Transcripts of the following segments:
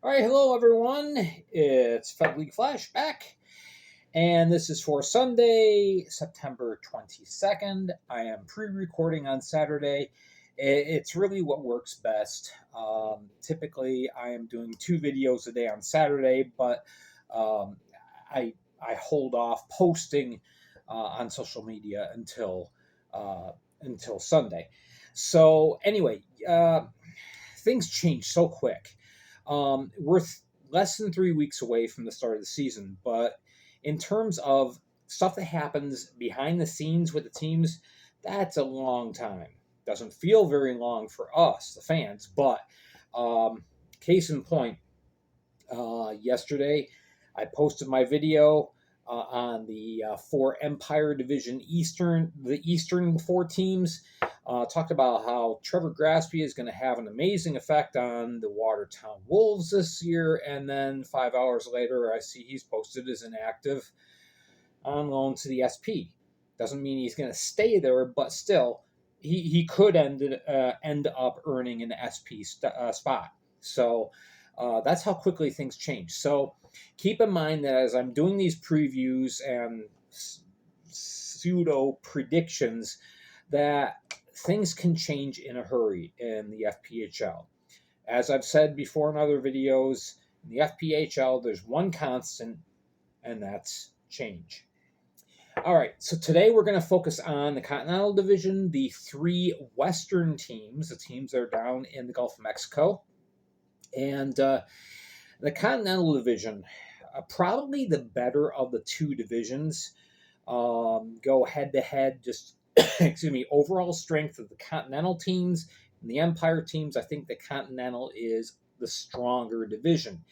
All right, hello everyone. It's Fed League Flashback, and this is for Sunday, September 22nd. I am pre-recording on Saturday. It's really what works best. Typically, I am doing 2 videos a day on Saturday, but um, I hold off posting on social media until Sunday. So anyway, things change so quick. We're less than 3 weeks away from the start of the season, but in terms of stuff that happens behind the scenes with the teams, that's a long time. Doesn't feel very long for us, the fans, but case in point, yesterday I posted my video on the 4 Empire Division the Eastern 4 teams. Talked about how Trevor Graspy is going to have an amazing effect on the Watertown Wolves this year, and then 5 hours later, I see he's posted as inactive on loan to the SP. Doesn't mean he's going to stay there, but still, he could end up earning an SP spot. So that's how quickly things change. So keep in mind that as I'm doing these previews and pseudo predictions, that things can change in a hurry in the FPHL. As I've said before in other videos, in the FPHL, there's one constant, and that's change. All right, so today we're going to focus on the Continental Division, the 3 Western teams, the teams that are down in the Gulf of Mexico. And the Continental Division, probably the better of the 2 divisions. Go head-to-head, just excuse me, overall strength of the Continental teams and the Empire teams. I think the Continental is the stronger division.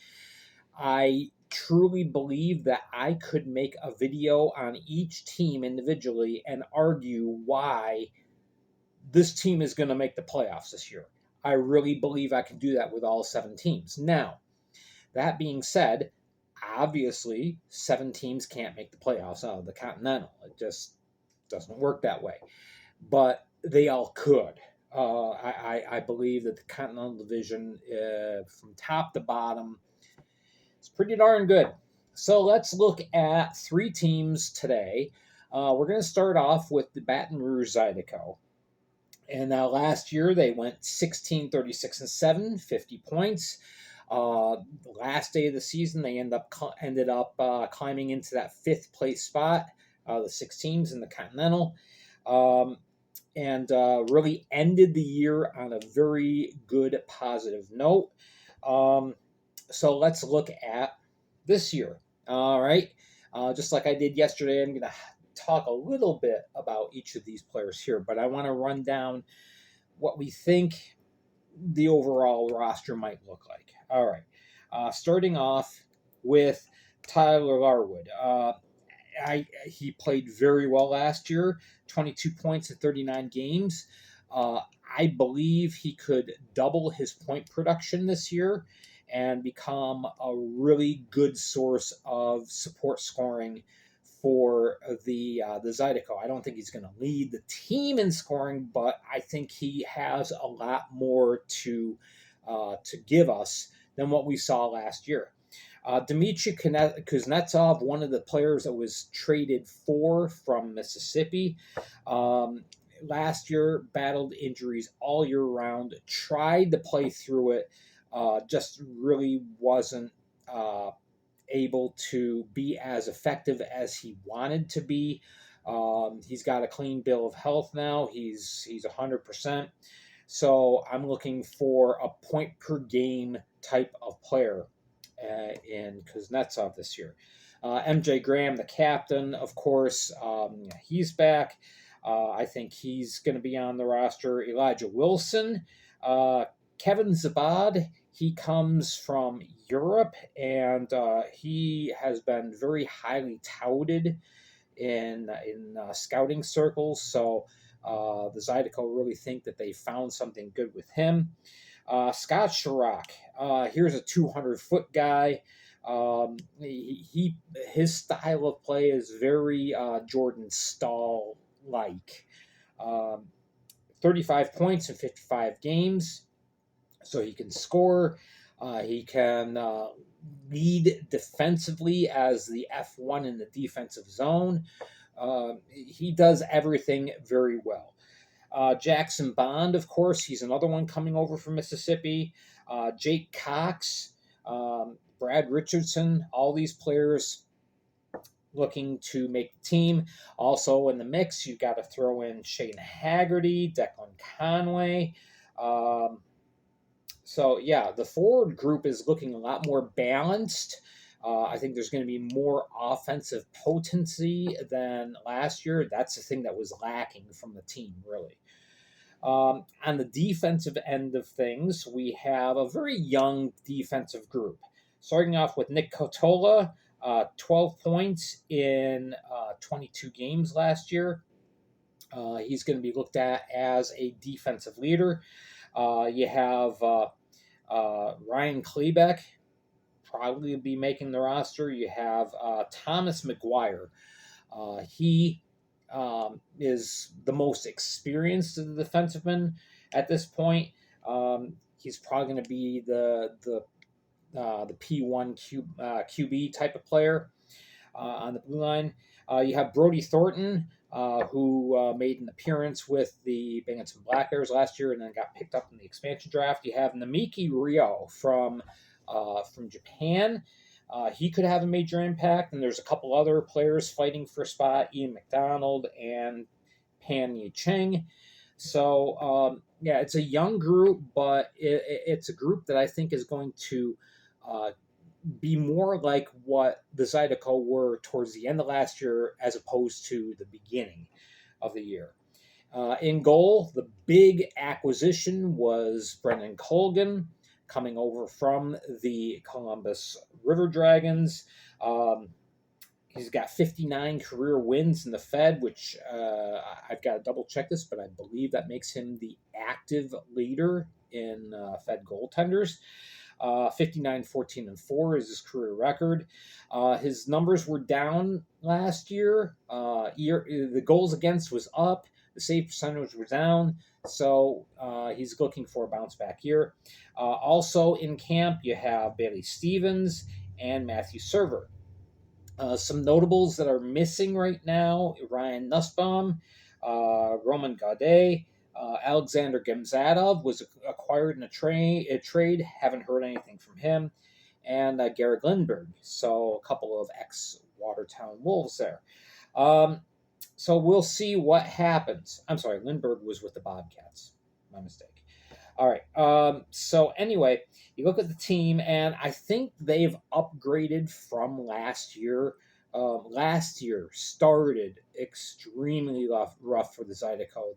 I truly believe that I could make a video on each team individually and argue why this team is going to make the playoffs this year. I really believe I can do that with all 7 teams. Now, that being said, obviously 7 teams can't make the playoffs out of the Continental. It just doesn't work that way. But they all could. I believe that the Continental Division, from top to bottom, is pretty darn good. So let's look at 3 teams today. We're going to start off with the Baton Rouge Zydeco. And last year they went 16, 36, and 7, 50 points. Last day of the season, they ended up climbing into that 5th place spot. The 6 teams in the Continental, and really ended the year on a very good positive note. So let's look at this year. All right, just like I did yesterday, I'm going to talk a little bit about each of these players here, but I want to run down what we think the overall roster might look like. All right, starting off with Tyler Larwood. He played very well last year, 22 points in 39 games. I believe he could double his point production this year and become a really good source of support scoring for the Zydeco. I don't think he's going to lead the team in scoring, but I think he has a lot more to give us than what we saw last year. Dmitry Kuznetsov, one of the players that was traded from Mississippi, last year battled injuries all year round, tried to play through it, just really wasn't able to be as effective as he wanted to be. He's got a clean bill of health now. He's 100%. So I'm looking for a point per game type of player in Kuznetsov this year. MJ Graham, the captain, of course, he's back. I think he's going to be on the roster. Elijah Wilson, Kevin Zabad, he comes from Europe, and he has been very highly touted in scouting circles. So the Zydeco really think that they found something good with him. Scott Chirac, here's a 200-foot guy. His style of play is very Jordan Stahl-like. 35 points in 55 games, so he can score. He can lead defensively as the F1 in the defensive zone. He does everything very well. Jackson Bond, of course, he's another one coming over from Mississippi. Jake Cox, Brad Richardson, all these players looking to make the team. Also in the mix, you've got to throw in Shane Haggerty, Declan Conway. So, yeah, the forward group is looking a lot more balanced. I think there's going to be more offensive potency than last year. That's the thing that was lacking from the team, really. On the defensive end of things, we have a very young defensive group. Starting off with Nick Cotola, 12 points in 22 games last year. He's going to be looked at as a defensive leader. You have Ryan Klebeck, probably be making the roster. You have Thomas McGuire. He is the most experienced of the defensemen at this point. He's probably going to be the P1 QB type of player on the blue line. You have Brody Thornton, who made an appearance with the Binghamton Black Bears last year and then got picked up in the expansion draft. You have Namiki Ryo from Japan. He could have a major impact, and there's a couple other players fighting for a spot, Ian McDonald and Pan Yi Cheng. So, yeah, it's a young group, but it's a group that I think is going to be more like what the Zydeco were towards the end of last year as opposed to the beginning of the year. In goal, the big acquisition was Brendan Colgan, coming over from the Columbus River Dragons. He's got 59 career wins in the Fed, which I've got to double check this, but I believe that makes him the active leader in Fed goaltenders. 59, 14, and 4 is his career record. His numbers were down last year. The goals against was up. The save percentage was down. So he's looking for a bounce back year. Also in camp, you have Bailey Stevens and Matthew Server. Some notables that are missing right now: Ryan Nussbaum, Roman Gaudet, Alexander Gemzadov was acquired in a trade. Haven't heard anything from him. And Garrett Lindbergh. So a couple of ex-Watertown Wolves there. So we'll see what happens. I'm sorry, Lindbergh was with the Bobcats. My mistake. All right. So anyway, you look at the team, and I think they've upgraded from last year. Last year started extremely rough for the Zydeco.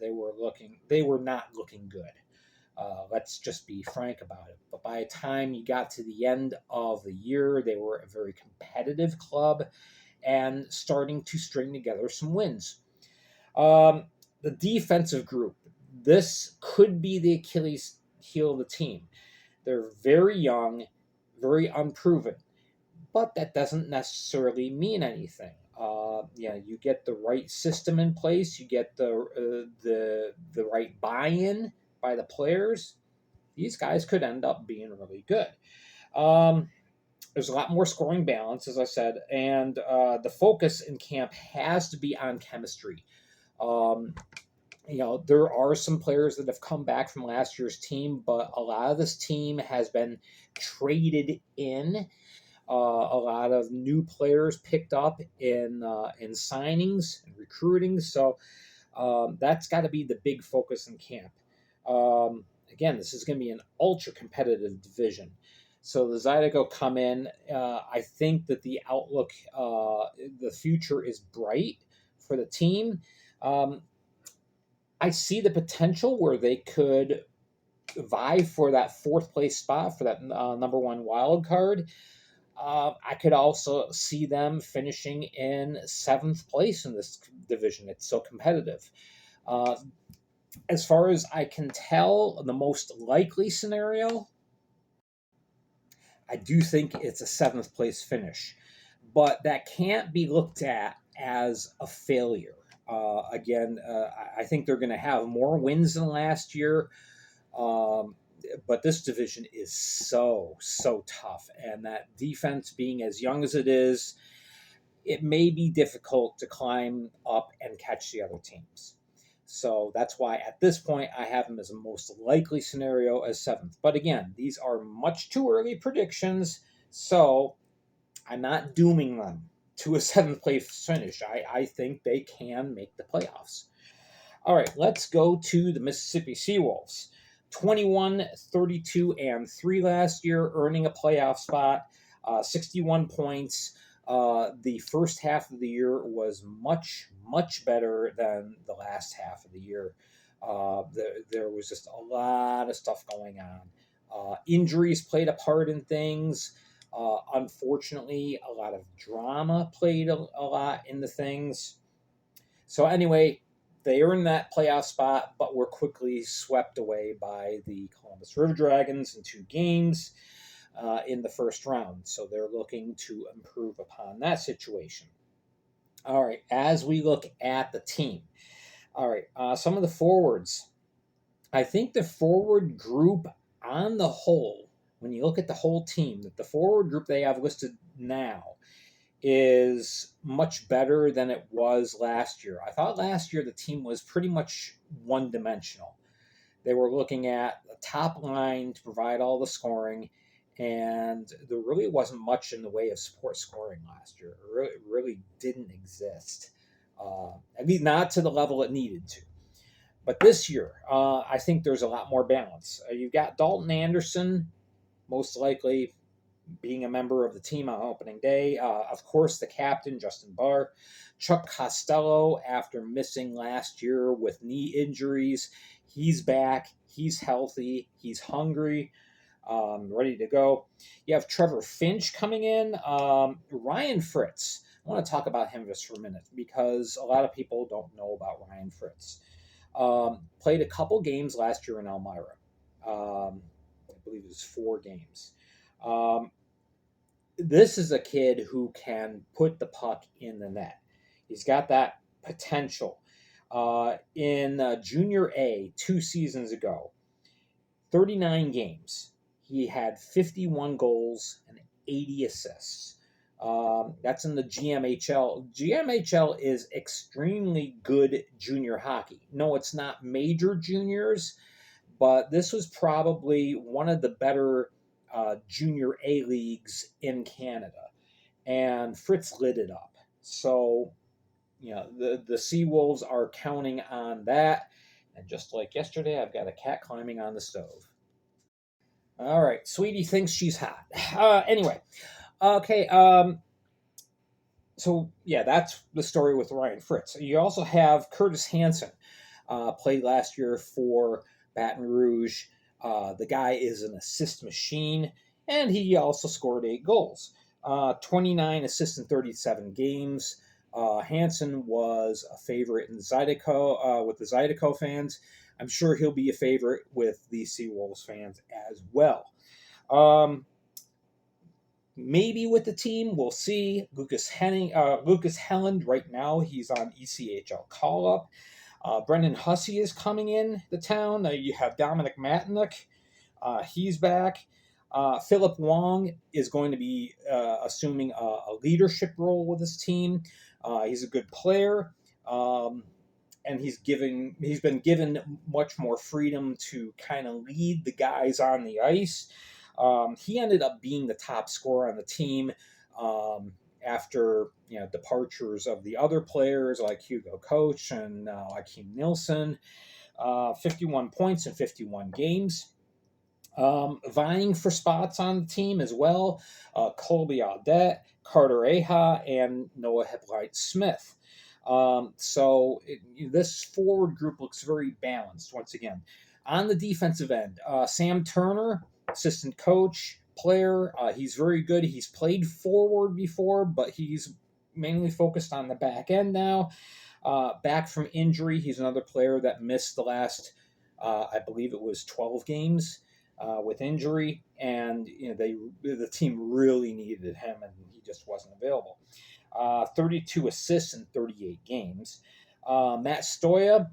They were not looking good. Let's just be frank about it. But by the time you got to the end of the year, they were a very competitive club and starting to string together some wins. The defensive group. This could be the Achilles heel of the team. They're very young, very unproven, but that doesn't necessarily mean anything. You get the right system in place, you get the right buy-in by the players. These guys could end up being really good. There's a lot more scoring balance, as I said, and the focus in camp has to be on chemistry. There are some players that have come back from last year's team, but a lot of this team has been traded in. A lot of new players picked up in signings and recruiting. So that's got to be the big focus in camp. Again, this is going to be an ultra competitive division. So the Zydeco come in. I think that the outlook, the future is bright for the team. I see the potential where they could vie for that fourth place spot for that number one wild card. I could also see them finishing in seventh place in this division. It's so competitive. As far as I can tell, the most likely scenario, I do think it's a seventh place finish, but that can't be looked at as a failure. I think they're going to have more wins than last year. But this division is so tough, and that defense being as young as it is, it may be difficult to climb up and catch the other teams. So that's why at this point I have them as a most likely scenario as seventh. But again, these are much too early predictions, so I'm not dooming them to a seventh place finish. I think they can make the playoffs. All right, let's go to the Mississippi SeaWolves. 21, 32, and 3 last year, earning a playoff spot, 61 points. The first half of the year was much better than the last half of the year. There was just a lot of stuff going on. Injuries played a part in things. Unfortunately, a lot of drama played a lot in the things. So anyway, they earned that playoff spot, but were quickly swept away by the Columbus River Dragons in 2 games in the first round. So they're looking to improve upon that situation. All right, as we look at the team. All right, some of the forwards. I think the forward group on the whole, when you look at the whole team, that the forward group they have listed now is much better than it was last year. I thought last year the team was pretty much one-dimensional. They were looking at the top line to provide all the scoring, and there really wasn't much in the way of support scoring last year. It really didn't exist, at least not to the level it needed to. But this year, I think there's a lot more balance. You've got Dalton Anderson, most likely being a member of the team on opening day. Of course, the captain, Justin Barr. Chuck Costello, after missing last year with knee injuries, he's back. He's healthy. He's hungry, ready to go. You have Trevor Finch coming in. Ryan Fritz. I want to talk about him just for a minute because a lot of people don't know about Ryan Fritz. Played a couple games last year in Elmira. I believe it was 4 games. This is a kid who can put the puck in the net. He's got that potential. In Junior A 2 seasons ago, 39 games, he had 51 goals and 80 assists. That's in the GMHL. GMHL is extremely good junior hockey. No, it's not major juniors, but this was probably one of the better junior A leagues in Canada, and Fritz lit it up. So, the SeaWolves are counting on that. And just like yesterday, I've got a cat climbing on the stove. All right, Sweetie thinks she's hot. Anyway, okay. So yeah, that's the story with Ryan Fritz. You also have Curtis Hanson, played last year for Baton Rouge. The guy is an assist machine, and he also scored 8 goals. 29 assists in 37 games. Hansen was a favorite in Zydeco with the Zydeco fans. I'm sure he'll be a favorite with the SeaWolves fans as well. Maybe with the team, we'll see. Lucas Helland, right now, he's on ECHL call-up. Brendan Hussey is coming in the town. You have Dominic Matinick. He's back. Philip Wong is going to be assuming a leadership role with his team. He's a good player, and he's been given much more freedom to kind of lead the guys on the ice. He ended up being the top scorer on the team after departures of the other players like Hugo Coach and Akeem Nilsson. 51 points in 51 games. Vying for spots on the team as well, Colby Audette, Carter Aha, and Noah Hippolyte-Smith. So this forward group looks very balanced once again. On the defensive end, Sam Turner, assistant coach, player. He's very good. He's played forward before, but he's mainly focused on the back end now. Back from injury, he's another player that missed the last, I believe it was 12 games with injury, and the team really needed him, and he just wasn't available. 32 assists in 38 games. Matt Stoya,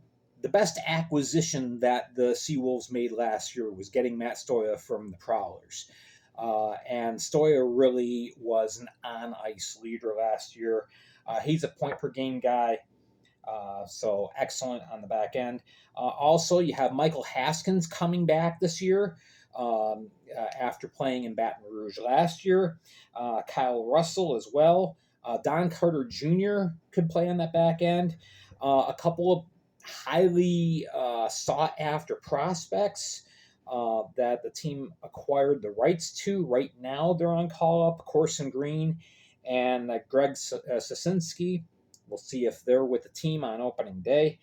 the best acquisition that the SeaWolves made last year was getting Matt Stoya from the Prowlers. And Stoya really was an on-ice leader last year. He's a point-per-game guy, so excellent on the back end. Also, you have Michael Haskins coming back this year after playing in Baton Rouge last year. Kyle Russell as well. Don Carter Jr. could play on that back end. A couple of highly sought-after prospects that the team acquired the rights to. Right now, they're on call-up. Corson Green and Greg Sasinski. We'll see if they're with the team on opening day.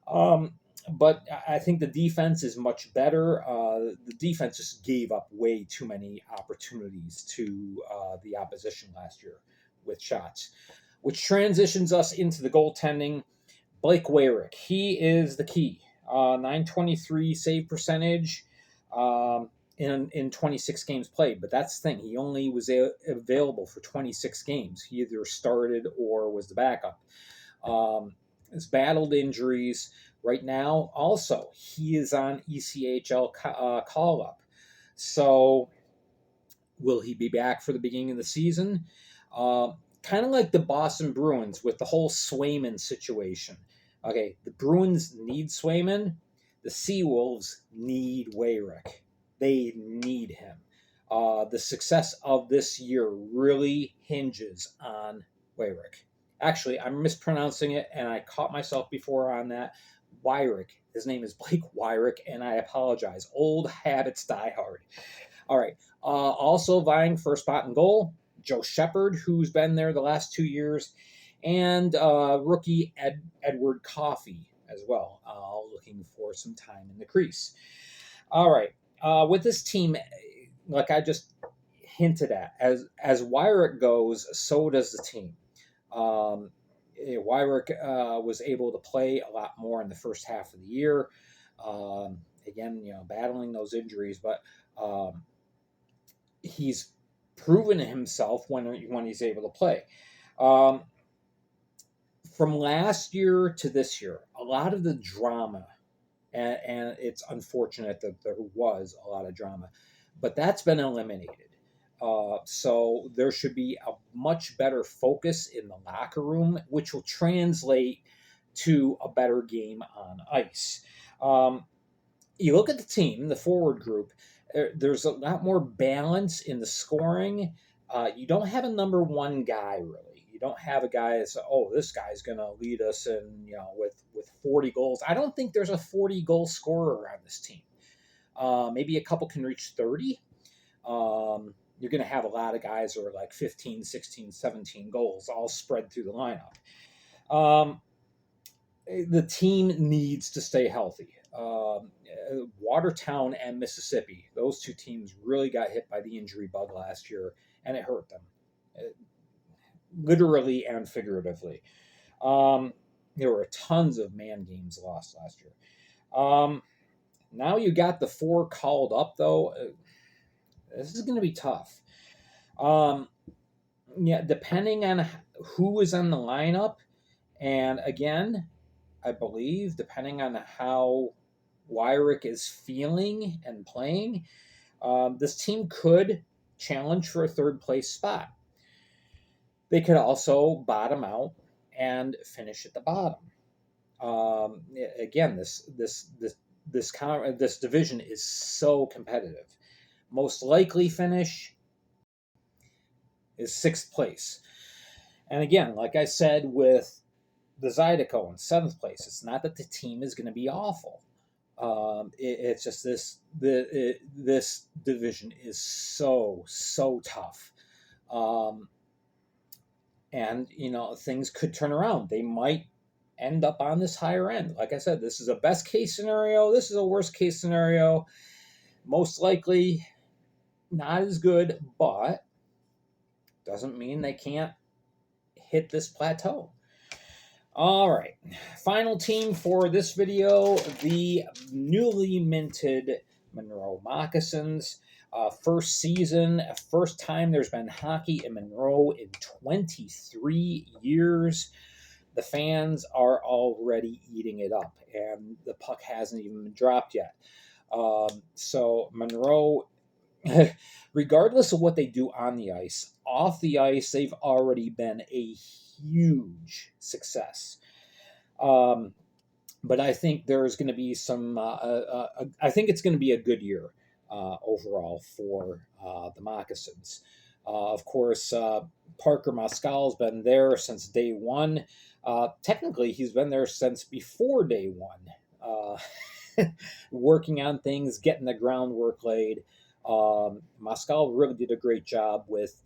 But I think the defense is much better. The defense just gave up way too many opportunities to the opposition last year with shots, which transitions us into the goaltending. Blake Wayrick, he is the key. 923 save percentage in 26 games played. But that's the thing. He only was available for 26 games. He either started or was the backup. Has battled injuries. Right now, also, he is on ECHL call-up. So, will he be back for the beginning of the season? Kind of like the Boston Bruins with the whole Swayman situation. Okay, the Bruins need Swayman. The SeaWolves need Wayrick. They need him. The success of this year really hinges on Wayrick. Actually, I'm mispronouncing it, and I caught myself before on that. Wyrick. His name is Blake Wyrick, and I apologize. Old habits die hard. All right. Also vying for a spot in goal, Joe Shepard, who's been there the last 2 years, and rookie Edward Coffey as well, looking for some time in the crease. All right. With this team, like I just hinted at, as Wyrick goes, so does the team. Wyrick was able to play a lot more in the first half of the year. Again, battling those injuries, but he's proven himself when he's able to play. From last year to this year, a lot of the drama, and it's unfortunate that there was a lot of drama, but that's been eliminated. So there should be a much better focus in the locker room, which will translate to a better game on ice. You look at the team, the forward group, there's a lot more balance in the scoring. You don't have a number one guy, really. You don't have a guy that's, this guy's going to lead us in, with 40 goals. I don't think there's a 40-goal scorer on this team. Maybe a couple can reach 30. You're going to have a lot of guys who are like 15, 16, 17 goals all spread through the lineup. The team needs to stay healthy. Watertown and Mississippi, those two teams really got hit by the injury bug last year, and it hurt them, literally and figuratively. There were tons of man games lost last year. Now you got the 4 called up, though. This is going to be tough. Depending on who is on the lineup, and again, I believe depending on how Wyrick is feeling and playing, this team could challenge for a third-place spot. They could also bottom out and finish at the bottom. Again, this division is so competitive. Most likely finish is 6th place. And again, like I said with the Zydeco in 7th place, it's not that the team is going to be awful. It's just this division is so tough. And, things could turn around. They might end up on this higher end. Like I said, this is a best case scenario. This is a worst case scenario. Most likely not as good, but doesn't mean they can't hit this plateau. All right, final team for this video, the newly minted Monroe Moccasins. First season, first time there's been hockey in Monroe in 23 years. the fans are already eating it up, and the puck hasn't even been dropped yet. So Monroe, regardless of what they do on the ice, off the ice, they've already been a huge success. But I think there's going to be some. I think it's going to be a good year overall for the Moccasins. Of course, Parker Mascal's been there since day one. Technically, he's been there since before day one, working on things, getting the groundwork laid. Mascal really did a great job with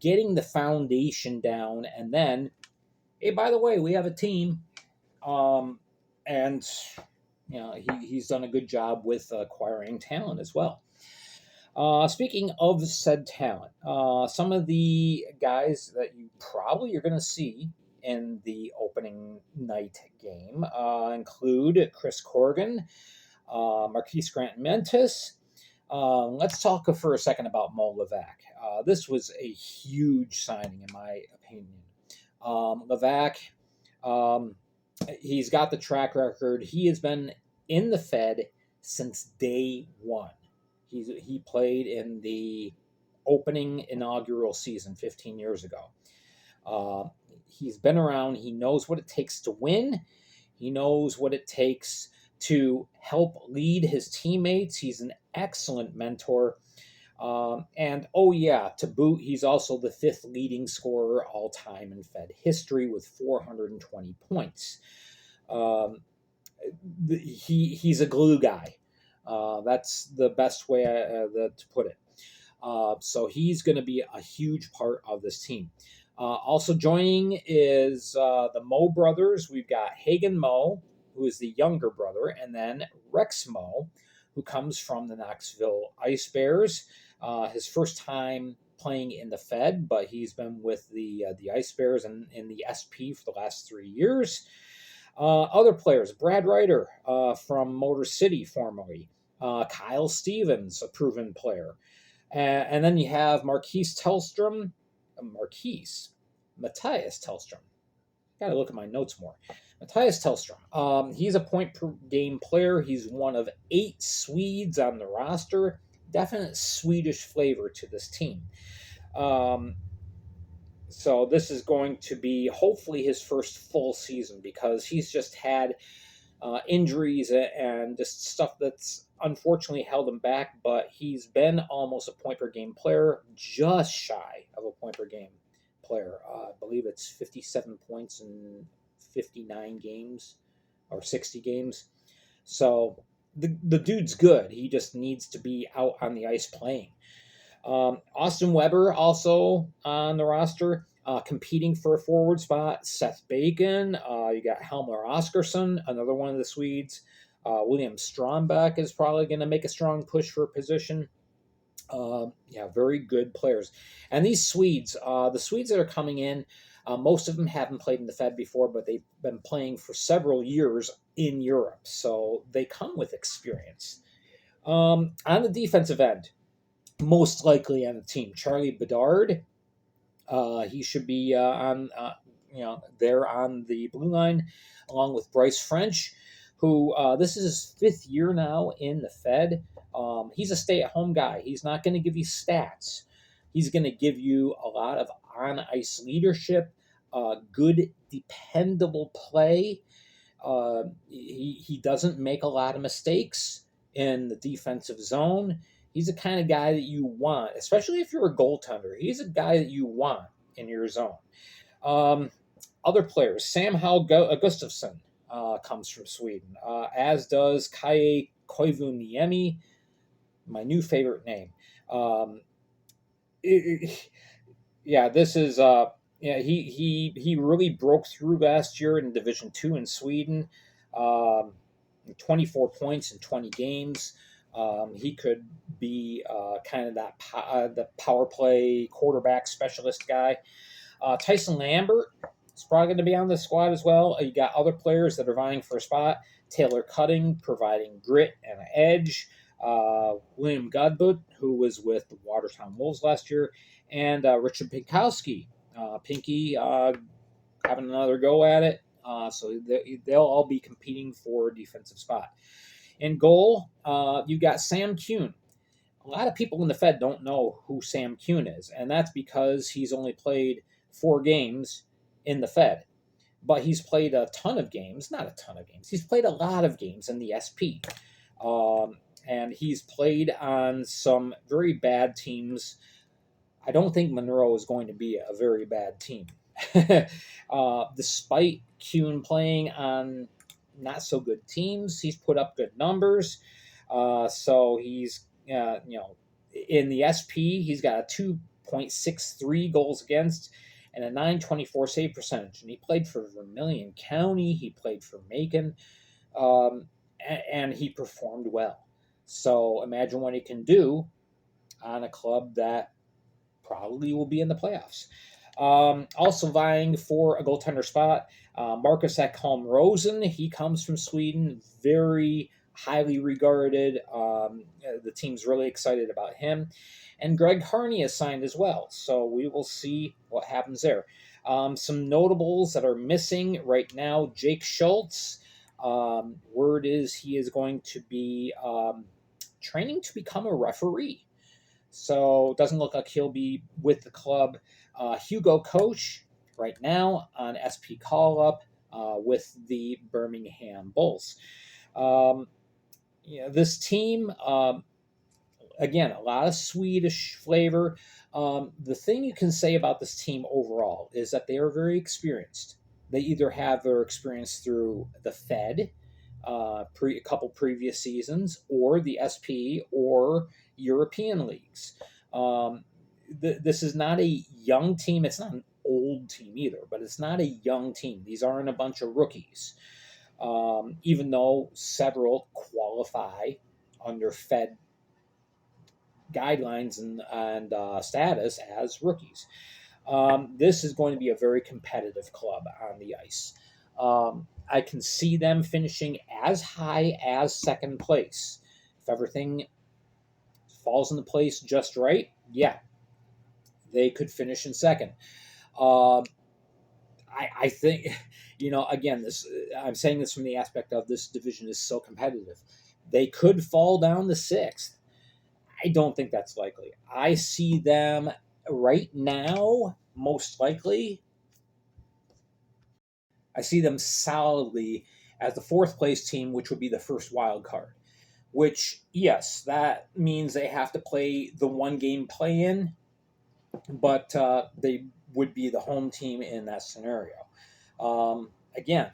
getting the foundation down, and then, hey, by the way, we have a team. And he's done a good job with acquiring talent as well. Speaking of said talent, some of the guys that you probably are going to see in the opening night game include Chris Corrigan, Marquise Grant-Mentis. Let's talk for a second about Mo Levac. This was a huge signing, in my opinion. Levac, he's got the track record. He has been in the Fed since day one. He played in the opening inaugural season 15 years ago. He's been around. He knows what it takes to win. He knows what it takes to help lead his teammates. He's an excellent mentor. And to boot, he's also the 5th leading scorer all time in Fed history with 420 points. He's a glue guy. That's the best way to put it. So he's going to be a huge part of this team. Also joining is the Mo brothers. We've got Hagen Mo, who is the younger brother, and then Rex Mo, who comes from the Knoxville Ice Bears. His first time playing in the Fed, but he's been with the Ice Bears and in the SP for the last 3 years. Other players, Brad Ryder from Motor City formerly, Kyle Stevens, a proven player. And then you have Matthias Tellstrom. Got to look at my notes more. Matthias Tellstrom. He's a point per game player. He's one of 8 Swedes on the roster. Definite Swedish flavor to this team. So this is going to be hopefully his first full season, because he's just had injuries and just stuff that's unfortunately held him back, but he's been almost a point per game player, just shy of a point per game player. I believe it's 57 points in 59 games or 60 games. So the dude's good. He just needs to be out on the ice playing. Austin Weber also on the roster, competing for a forward spot. Seth Bacon. You got Helmer Oskarsson, another one of the Swedes. William Strombeck is probably going to make a strong push for a position. Very good players. And these Swedes, the Swedes that are coming in, most of them haven't played in the Fed before, but they've been playing for several years in Europe. So they come with experience. On the defensive end, most likely on the team, Charlie Bedard. He should be there on the blue line, along with Bryce French, who this is his 5th year now in the Fed. He's a stay-at-home guy. He's not going to give you stats. He's going to give you a lot of on-ice leadership, good, dependable play. He doesn't make a lot of mistakes in the defensive zone. He's the kind of guy that you want, especially if you're a goaltender. He's a guy that you want in your zone. Other players, Sam Hal Gustafsson comes from Sweden, as does Kai Koivuniemi, my new favorite name. This is he really broke through last year in Division 2 in Sweden. 24 points in 20 games. He could be kind of that the power play quarterback specialist guy. Tyson Lambert is probably going to be on the squad as well. You got other players that are vying for a spot. Taylor Cutting providing grit and an edge. William Godbout, who was with the Watertown Wolves last year, and Richard Pinkowski. Pinky having another go at it. So they'll all be competing for a defensive spot. In goal, you got Sam Kuhn. A lot of people in the Fed don't know who Sam Kuhn is, and that's because he's only played 4 games in the Fed. But he's played a ton of games, not a ton of games. He's played a lot of games in the SP. And he's played on some very bad teams. I don't think Monroe is going to be a very bad team. Despite Kuhn playing on not so good teams, he's put up good numbers. So he's, in the SP, he's got a 2.63 goals against and a 924 save percentage. And he played for Vermilion County. He played for Macon. And he performed well. So imagine what he can do on a club that probably will be in the playoffs. Also vying for a goaltender spot, Marcus Ekholm Rosen. He comes from Sweden, very highly regarded. The team's really excited about him. And Greg Harney is signed as well. So we will see what happens there. Some notables that are missing right now, Jake Schultz. Word is he is going to be training to become a referee. So it doesn't look like he'll be with the club. Hugo Koch right now on SP call-up with the Birmingham Bulls. This team, again, a lot of Swedish flavor. The thing you can say about this team overall is that they are very experienced. They either have their experience through the Fed, a couple previous seasons, or the SP, or European leagues. This is not a young team. It's not an old team either, but it's not a young team. These aren't a bunch of rookies, even though several qualify under Fed guidelines and status as rookies. This is going to be a very competitive club on the ice. I can see them finishing as high as second place. If everything falls into place just right, yeah, they could finish in second. I think, again, I'm saying this from the aspect of this division is so competitive. They could fall down to sixth. I don't think that's likely. I see them right now, most likely, I see them solidly as the fourth place team, which would be the first wild card. Which, yes, that means they have to play the 1-game play-in, but they would be the home team in that scenario. Again,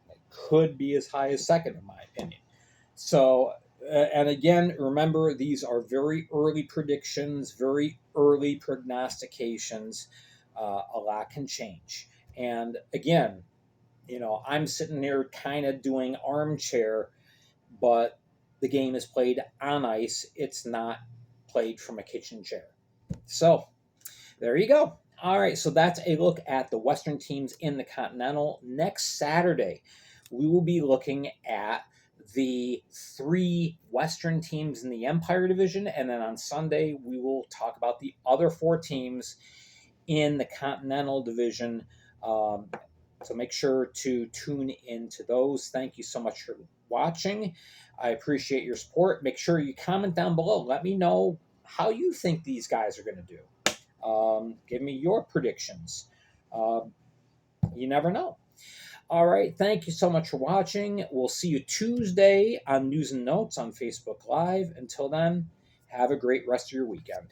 it could be as high as second, in my opinion. So, and again, remember, these are very early predictions, very early prognostications. A lot can change. And again, I'm sitting here kind of doing armchair, but the game is played on ice. It's not played from a kitchen chair. So there you go. All right, so that's a look at the Western teams in the Continental. Next Saturday, we will be looking at the 3 Western teams in the Empire Division, and then on Sunday, we will talk about the other 4 teams in the Continental Division. So make sure to tune into those. Thank you so much for watching. I appreciate your support. Make sure you comment down below. Let me know how you think these guys are going to do. Give me your predictions. You never know. All right. Thank you so much for watching. We'll see you Tuesday on News and Notes on Facebook Live. Until then, have a great rest of your weekend.